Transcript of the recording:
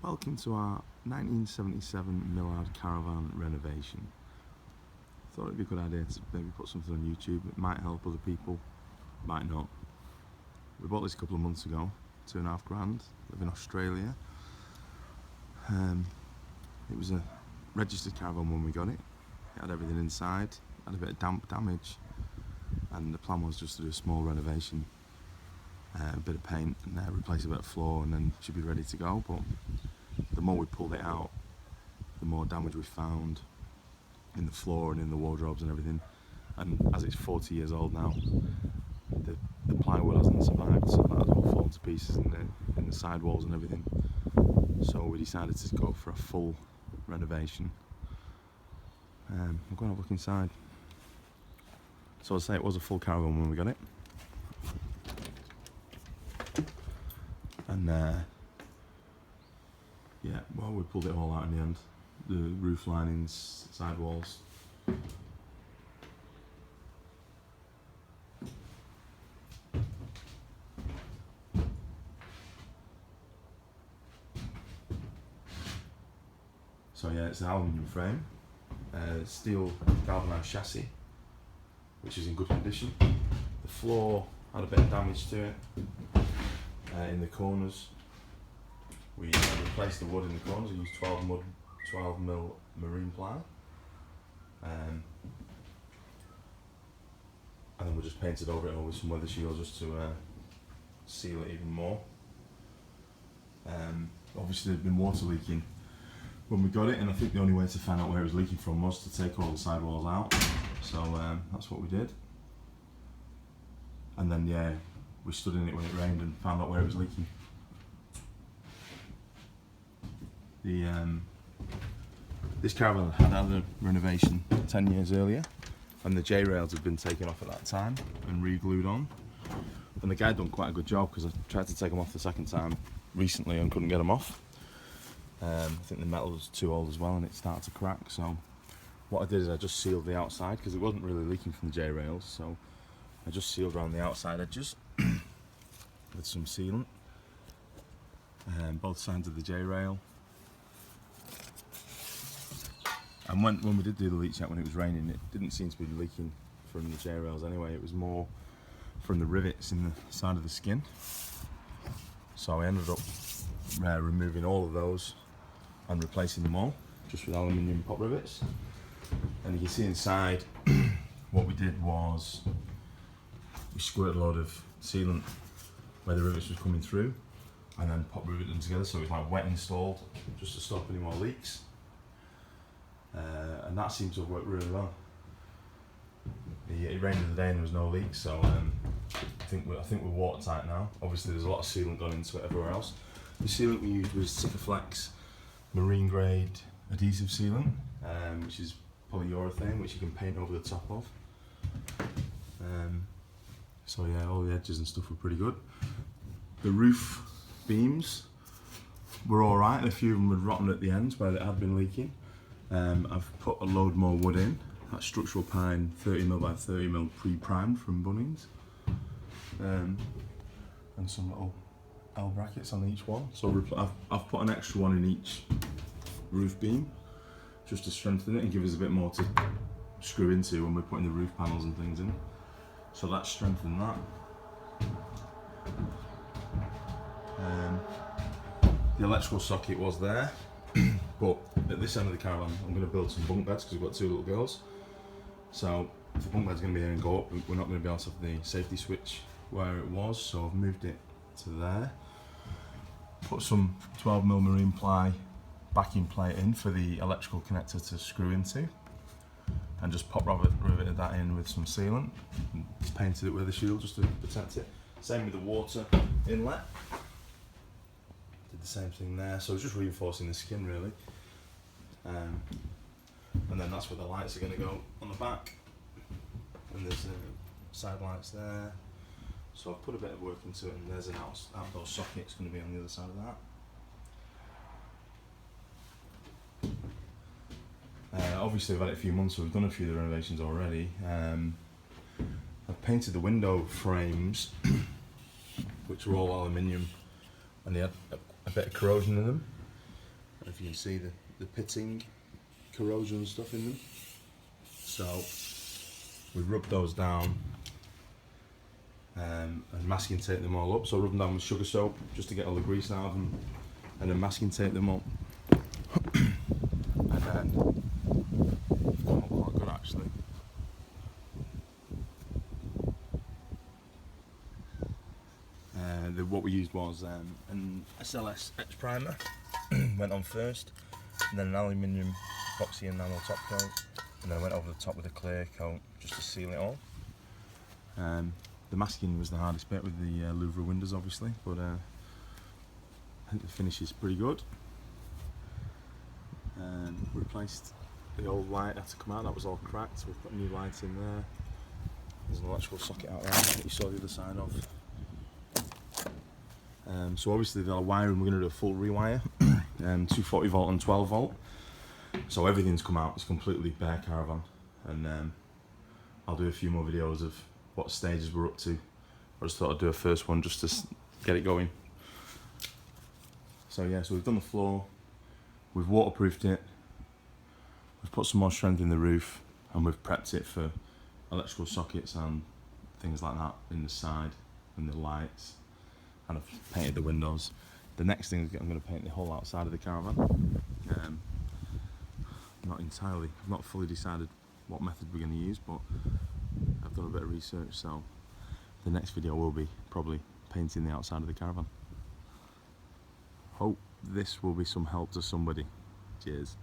Welcome to our 1977 Millard caravan renovation. Thought it'd be a good idea to maybe put something on YouTube. It might help other people, might not. We bought this a couple of months ago, £2.5 grand, live in Australia. It was a registered caravan when we got it. It had everything inside, had a bit of damp damage, and the plan was just to do a small renovation, a bit of paint and replace a bit of floor, and then it should be ready to go. But the more we pulled it out, the more damage we found in the floor and in the wardrobes and everything. And as it's 40 years old now, the plywood hasn't survived, so that all fallen to pieces in the side walls and everything. So we decided to go for a full renovation. I'm going to look inside. So I'll say it was a full caravan when we got it. And yeah, well, we pulled it all out in the end. The roof linings, side walls. So yeah, it's an aluminium frame, steel galvanised chassis, which is in good condition. The floor had a bit of damage to it in the corners. We replaced the wood in the corners. We used 12mm marine ply, and then we just painted over it all with some weather shield just to seal it even more. Obviously there'd been water leaking when we got it, and I think the only way to find out where it was leaking from was to take all the sidewalls out. So that's what we did. And then yeah, we stood in it when it rained and found out where it was leaking. This caravan had a renovation 10 years earlier, and the J-rails had been taken off at that time and re-glued on. And the guy done quite a good job, because I tried to take them off the second time recently and couldn't get them off. I think the metal was too old as well, and it started to crack. So what I did is I just sealed the outside, because it wasn't really leaking from the J-rails. So I just sealed around the outside edges with some sealant, both sides of the J-rail. And when we did do the leak check when it was raining, it didn't seem to be leaking from the J-rails anyway. It was more from the rivets in the side of the skin. So I ended up removing all of those and replacing them all just with aluminium pop rivets. And you can see inside what we did was we squirted a load of sealant where the rivets was coming through, and then pop riveted them together, so it was like wet installed just to stop any more leaks. And that seemed to have worked really well. It rained the other day and there was no leaks, so I think we're watertight now. Obviously there's a lot of sealant gone into it everywhere else. The sealant we used was Sikaflex marine grade adhesive sealant, which is polyurethane, which you can paint over the top of. So yeah, all the edges and stuff were pretty good. The roof beams were alright, and a few of them were rotten at the ends where it had been leaking. I've put a load more wood in. That's structural pine 30mm by 30mm pre-primed from Bunnings, and some little L brackets on each one. So I've put an extra one in each roof beam just to strengthen it and give us a bit more to screw into when we're putting the roof panels and things in. So that's strengthened that. The electrical socket was there. But at this end of the caravan, I'm going to build some bunk beds because we've got two little girls. So if the bunk bed's going to be here and go up, we're not going to be able to have the safety switch where it was. So I've moved it to there. Put some 12mm marine ply backing plate in for the electrical connector to screw into, and just pop riveted that in with some sealant and painted it with a shield just to protect it. Same with the water inlet. Did the same thing there, so it's just reinforcing the skin really. And then that's where the lights are going to go on the back, and there's side lights there. So I've put a bit of work into it, and there's an outdoor socket. It's going to be on the other side of that. Obviously I've had it a few months, so we've done a few of the renovations already. I've painted the window frames, which were all aluminium, and they had a bit of corrosion in them. if you can see the pitting, corrosion and stuff in them. So we rub those down and masking tape them all up. So rub them down with sugar soap just to get all the grease out of them, and then masking tape them up. And then they've come up quite good actually. What we used was an SLS etch primer, went on first, and then an aluminium epoxy enamel top coat, and then I went over the top with a clear coat just to seal it all. The masking was the hardest bit with the louvre windows obviously, but I think the finish is pretty good. Replaced the old light, had to come out, that was all cracked, so we've put a new light in there. There's an electrical socket out there that you saw the other side of. So obviously the wiring, we're going to do a full rewire, 240 volt and 12 volt. So everything's come out, it's completely bare caravan, and I'll do a few more videos of what stages we're up to. I just thought I'd do a first one just to get it going. So yeah, so we've done the floor, we've waterproofed it, we've put some more strength in the roof, and we've prepped it for electrical sockets and things like that in the side, and the lights. And I've painted the windows. The next thing is I'm going to paint the whole outside of the caravan. I've not fully decided what method we're going to use, but I've done a bit of research, so the next video will be probably painting the outside of the caravan. Hope this will be some help to somebody. Cheers.